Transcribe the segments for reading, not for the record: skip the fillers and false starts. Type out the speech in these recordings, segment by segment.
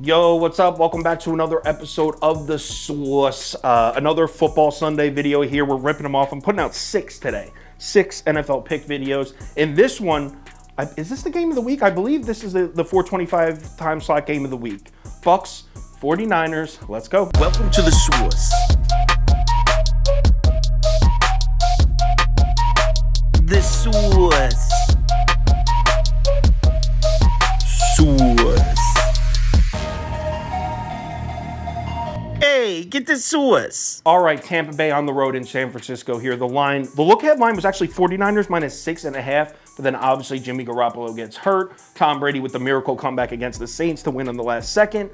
Yo, what's up? Welcome back to another episode of The Sauce. Another Football Sunday video here. We're ripping them off. I'm putting out 6 today. 6 NFL pick videos. In this one, is this the game of the week? I believe this is the 425 time slot game of the week. Bucs, 49ers. Let's go. Welcome to The Sauce. The Sauce. Sauce. Hey, get the sauce. All right, Tampa Bay on the road in San Francisco here. The look-ahead line was actually 49ers minus 6.5, but then obviously Jimmy Garoppolo gets hurt. Tom Brady with the miracle comeback against the Saints to win on the last second.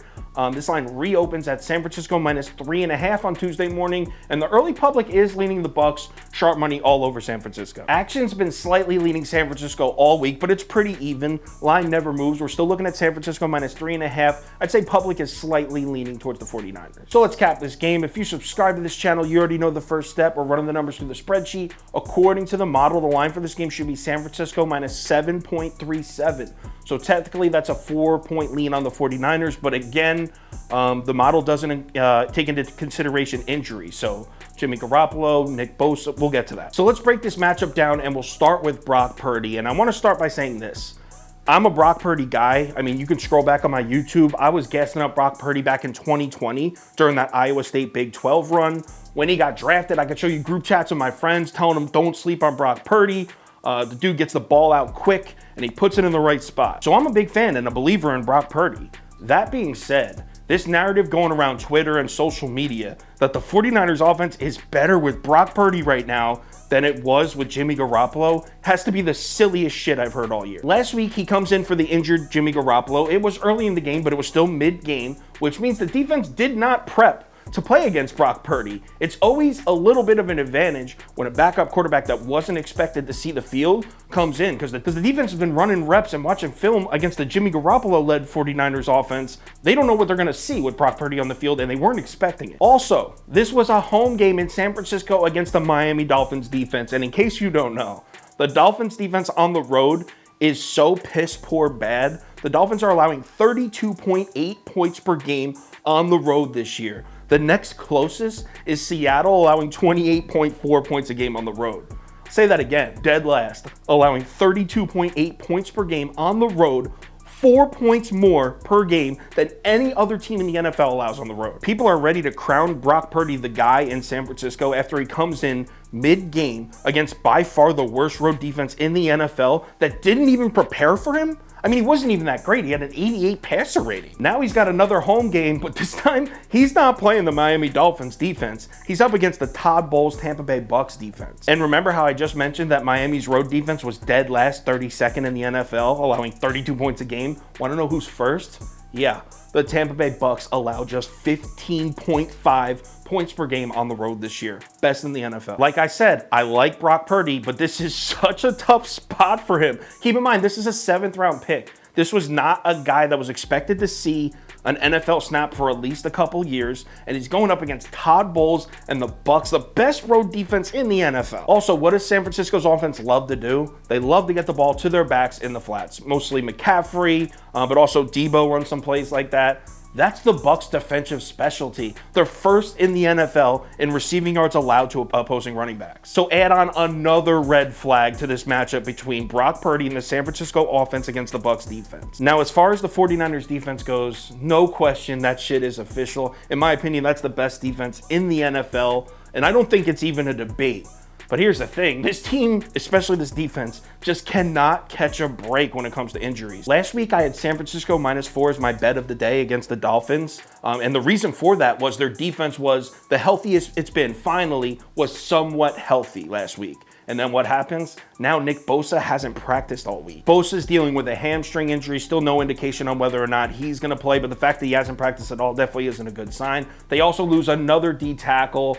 This line reopens at San Francisco minus 3.5 on Tuesday morning, and the early public is leaning the Bucs, sharp money all over San Francisco. Action's been slightly leaning San Francisco all week, but it's pretty even. Line never moves. We're still looking at San Francisco minus 3.5. I'd say public is slightly leaning towards the 49ers. So let's cap this game. If you subscribe to this channel, you already know the first step. We're running the numbers through the spreadsheet. According to the model, the line for this game should be San Francisco minus 7.37. So technically that's a 4-point lean on the 49ers, but again, the model doesn't take into consideration injury. So Jimmy Garoppolo, Nick Bosa, we'll get to that. So let's break this matchup down, and we'll start with Brock Purdy. And I want to start by saying this. I'm a Brock Purdy guy. I mean, you can scroll back on my YouTube. I was gassing up Brock Purdy back in 2020 during that Iowa State Big 12 run. When he got drafted, I could show you group chats with my friends telling them don't sleep on Brock Purdy. The dude gets the ball out quick, and he puts it in the right spot. So I'm a big fan and a believer in Brock Purdy. That being said, this narrative going around Twitter and social media that the 49ers offense is better with Brock Purdy right now than it was with Jimmy Garoppolo has to be the silliest shit I've heard all year. Last week, he comes in for the injured Jimmy Garoppolo. It was early in the game, but it was still mid-game, which means the defense did not prep to play against Brock Purdy. It's always a little bit of an advantage when a backup quarterback that wasn't expected to see the field comes in, because the defense has been running reps and watching film against the Jimmy Garoppolo-led 49ers offense. They don't know what they're going to see with Brock Purdy on the field, and they weren't expecting it. Also, this was a home game in San Francisco against the Miami Dolphins defense, and in case you don't know, the Dolphins defense on the road is so piss poor bad. The Dolphins are allowing 32.8 points per game on the road this year. The next closest is Seattle, allowing 28.4 points a game on the road. Say that again, dead last, allowing 32.8 points per game on the road, 4 points more per game than any other team in the NFL allows on the road. People are ready to crown Brock Purdy the guy in San Francisco after he comes in mid-game against by far the worst road defense in the NFL that didn't even prepare for him. I mean, he wasn't even that great. He had an 88 passer rating. Now he's got another home game, but this time he's not playing the Miami Dolphins defense. He's up against the Todd Bowles Tampa Bay Bucs defense. And remember how I just mentioned that Miami's road defense was dead last, 32nd in the NFL, allowing 32 points a game? Want to know who's first? Yeah, the Tampa Bay Bucs allow just 15.5 points per game on the road this year. Best in the NFL. Like I said, I like Brock Purdy, but this is such a tough spot for him. Keep in mind, this is a 7th round pick. This was not a guy that was expected to see an NFL snap for at least a couple years, and he's going up against Todd Bowles and the Bucs, the best road defense in the NFL. Also, what does San Francisco's offense love to do? They love to get the ball to their backs in the flats. Mostly McCaffrey, but also Debo runs some plays like that. That's the Bucs' defensive specialty. They're first in the NFL in receiving yards allowed to opposing running backs. So add on another red flag to this matchup between Brock Purdy and the San Francisco offense against the Bucs defense. Now, as far as the 49ers defense goes, no question that shit is official. In my opinion, that's the best defense in the NFL, and I don't think it's even a debate. But here's the thing, this team, especially this defense, just cannot catch a break when it comes to injuries. Last week, I had San Francisco -4 as my bet of the day against the Dolphins. And the reason for that was their defense was the healthiest it's been, finally, was somewhat healthy last week. And then what happens? Now Nick Bosa hasn't practiced all week. Bosa's dealing with a hamstring injury, still no indication on whether or not he's gonna play, but the fact that he hasn't practiced at all definitely isn't a good sign. They also lose another D tackle.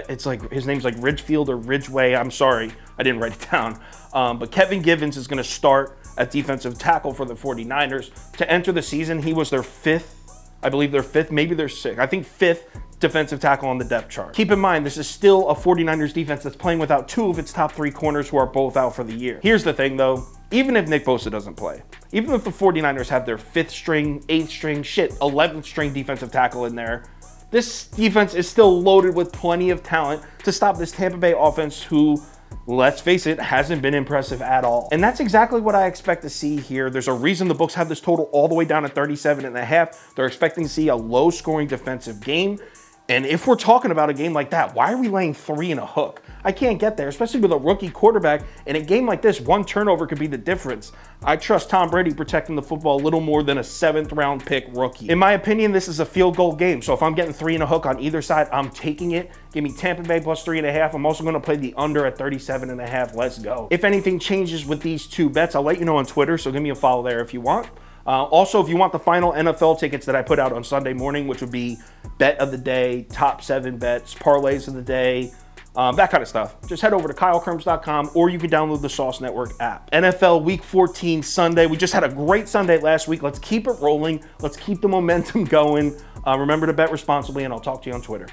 It's like, his name's like Ridgefield or Ridgeway. I'm sorry, I didn't write it down. But Kevin Givens is gonna start at defensive tackle for the 49ers. To enter the season, he was their 5th, I believe their 5th, maybe their 6th, I think 5th defensive tackle on the depth chart. Keep in mind, this is still a 49ers defense that's playing without 2 of its top 3 corners who are both out for the year. Here's the thing though, even if Nick Bosa doesn't play, even if the 49ers have their 5th string, 8th string, 11th string defensive tackle in there, this defense is still loaded with plenty of talent to stop this Tampa Bay offense who, let's face it, hasn't been impressive at all. And that's exactly what I expect to see here. There's a reason the Bucs have this total all the way down at 37.5. They're expecting to see a low-scoring defensive game. And if we're talking about a game like that, why are we laying 3 and a hook? I can't get there, especially with a rookie quarterback. In a game like this, one turnover could be the difference. I trust Tom Brady protecting the football a little more than a 7th-round pick rookie. In my opinion, this is a field goal game. So if I'm getting 3 and a hook on either side, I'm taking it. Give me Tampa Bay plus 3.5. I'm also going to play the under at 37.5. Let's go. If anything changes with these two bets, I'll let you know on Twitter. So give me a follow there if you want. Also, if you want the final NFL tickets that I put out on Sunday morning, which would be bet of the day, top 7 bets, parlays of the day, that kind of stuff, just head over to KyleKirms.com or you can download the Sauce Network app. NFL Week 14 Sunday. We just had a great Sunday last week. Let's keep it rolling. Let's keep the momentum going. Remember to bet responsibly, and I'll talk to you on Twitter.